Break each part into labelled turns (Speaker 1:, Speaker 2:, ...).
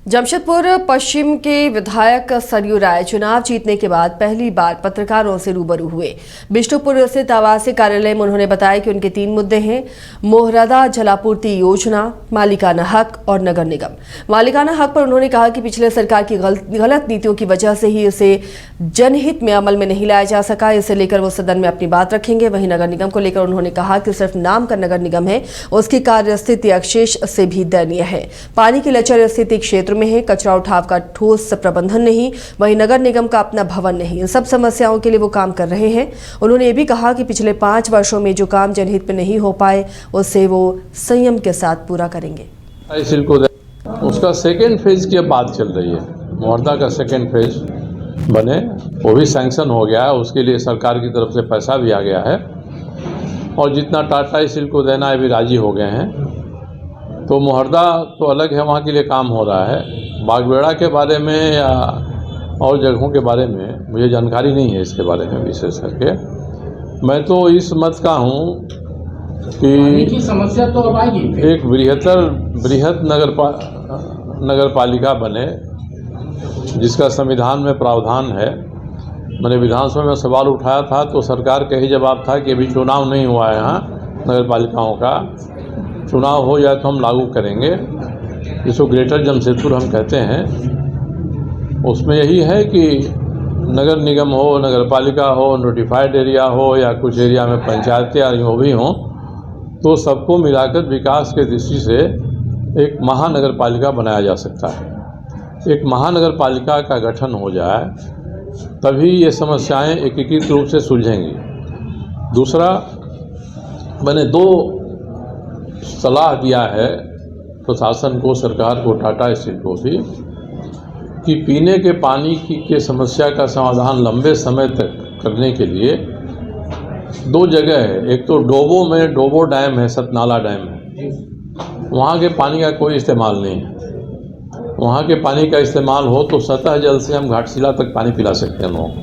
Speaker 1: जमशेदपुर पश्चिम के विधायक सरयू राय चुनाव जीतने के बाद पहली बार पत्रकारों से रूबरू हुए। बिष्टुपुर स्थित आवासीय कार्यालय में उन्होंने बताया कि उनके 3 मुद्दे हैं: मोहरादा जलापूर्ति योजना, मालिकाना हक और नगर निगम। मालिकाना हक पर उन्होंने कहा कि पिछले सरकार की गलत नीतियों की वजह से ही इसे जनहित में अमल में नहीं लाया जा सका। इसे लेकर वो सदन में अपनी बात रखेंगे। वहीं नगर निगम को लेकर उन्होंने कहा कि सिर्फ नाम का नगर निगम है, उसकी कार्य स्थिति अवशेष से भी दयनीय है। पानी की लचर स्थिति क्षेत्र में है, कचरा उठाव का ठोस प्रबंधन नहीं, वहीं नगर निगम का अपना भवन नहीं। इन सब समस्याओं के लिए वो काम कर रहे हैं। उन्होंने ये भी कहा कि पिछले 5 वर्षों में जो काम जनहित में नहीं हो पाए उसे वो संयम के साथ पूरा करेंगे।
Speaker 2: उसका सेकेंड फेज की बात चल रही है। मोहर्दा का सेकेंड फेज बने, वो भी सैंक्शन हो गया है। उसके लिए सरकार की तरफ से पैसा भी आ गया है और जितना टाटा स्टील को देना है भी राजी हो गए हैं। तो मोहर्दा तो अलग है, वहाँ के लिए काम हो रहा है। बागबेड़ा के बारे में या और जगहों के बारे में मुझे जानकारी नहीं है इसके बारे में विशेष करके। मैं तो इस मत का हूँ कि समस्या तो अब आएगी, एक बृहत नगर पालिका बने जिसका संविधान में प्रावधान है। मैंने विधानसभा में सवाल उठाया था तो सरकार का ही जवाब था कि अभी चुनाव नहीं हुआ है, यहाँ नगर पालिकाओं का चुनाव हो जाए तो हम लागू करेंगे, जिसको ग्रेटर जमशेदपुर हम कहते हैं। उसमें यही है कि नगर निगम हो, नगर पालिका हो, नोटिफाइड एरिया हो या कुछ एरिया में पंचायतें या भी हों, तो सबको मिलाकर विकास के दृष्टि से एक महानगर पालिका बनाया जा सकता है। एक महानगर पालिका का गठन हो जाए तभी ये समस्याएं एकीकृत रूप से सुलझेंगी। दूसरा, मैंने 2 सलाह दिया है प्रशासन को, सरकार को, टाटा स्टील को भी, कि पीने के पानी की समस्या का समाधान लंबे समय तक करने के लिए 2 जगह है। एक तो डोबो में डोबो डैम है, सतनाला डैम है, वहाँ के पानी का कोई इस्तेमाल नहीं है। वहाँ के पानी का इस्तेमाल हो तो सतह जल से हम घाटशिला तक पानी पिला सकते हैं लोगों को।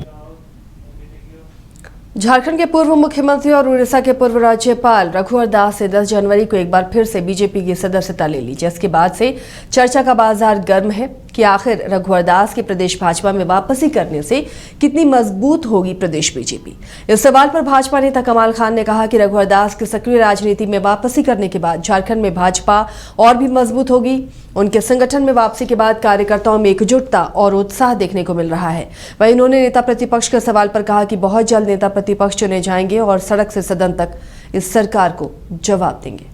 Speaker 1: झारखंड के पूर्व मुख्यमंत्री और उड़ीसा के पूर्व राज्यपाल रघुवर दास ने 10 जनवरी को एक बार फिर से बीजेपी की सदस्यता ले ली, जिसके बाद से चर्चा का बाजार गर्म है कि आखिर रघुवर दास के प्रदेश भाजपा में वापसी करने से कितनी मजबूत होगी प्रदेश बीजेपी। इस सवाल पर भाजपा नेता कमाल खान ने कहा कि रघुवर दास की सक्रिय राजनीति में वापसी करने के बाद झारखंड में भाजपा और भी मजबूत होगी। उनके संगठन में वापसी के बाद कार्यकर्ताओं में एकजुटता और उत्साह देखने को मिल रहा है। वहीं उन्होंने नेता प्रतिपक्ष के सवाल पर कहा कि बहुत जल्द नेता प्रतिपक्ष चुने जाएंगे और सड़क से सदन तक इस सरकार को जवाब देंगे।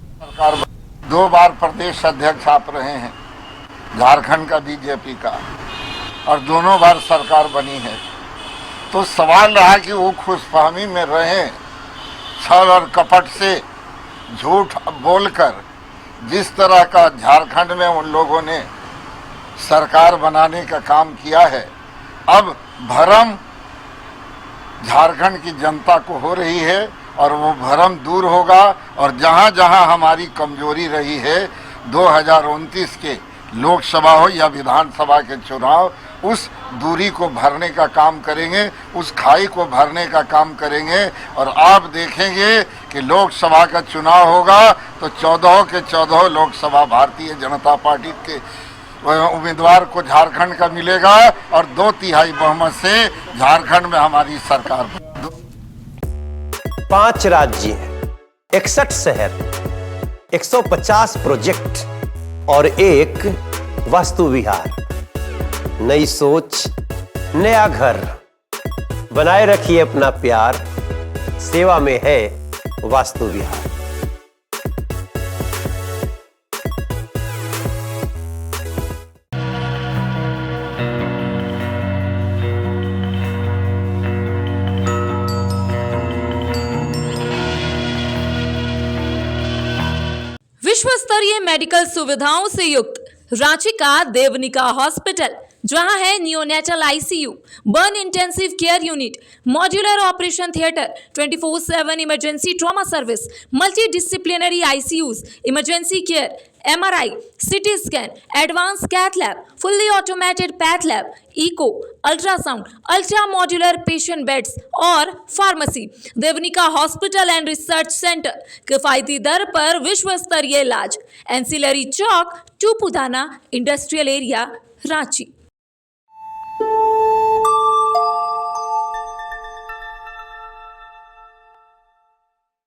Speaker 3: 2 बार प्रदेश अध्यक्ष आप रहे हैं झारखंड का बीजेपी का, और दोनों बार सरकार बनी है। तो सवाल रहा कि वो खुशफहमी में रहे, छल और कपट से झूठ बोलकर जिस तरह का झारखंड में उन लोगों ने सरकार बनाने का काम किया है, अब भरम झारखंड की जनता को हो रही है और वो भरम दूर होगा। और जहाँ जहाँ हमारी कमजोरी रही है, 2029 के लोकसभा हो या विधानसभा के चुनाव, उस दूरी को भरने का काम करेंगे, उस खाई को भरने का काम करेंगे। और आप देखेंगे कि लोकसभा का चुनाव होगा तो 14 के 14 लोकसभा भारतीय जनता पार्टी के उम्मीदवार को झारखंड का मिलेगा और 2/3 बहुमत से झारखंड में हमारी सरकार।
Speaker 4: 5 राज्य, 61 शहर, 150 प्रोजेक्ट और एक वास्तु विहार। नई सोच, नया घर। बनाए रखिए अपना प्यार, सेवा में है वास्तु विहार।
Speaker 5: विश्व स्तरीय मेडिकल सुविधाओं से युक्त रांची का देवनिका हॉस्पिटल जहां है neonatal ICU, burn intensive care unit, modular operation theatre, 24/7 emergency trauma service, multi disciplinary ICUs, emergency care, MRI, CT scan, advanced cath lab, fully automated path lab, eco, ultrasound, ultra modular patient beds और pharmacy. Devnika hospital and research centre, किफायती दर पर विश्व स्तरीय इलाज। Ancillary Chowk, Tupudana industrial area, Ranchi.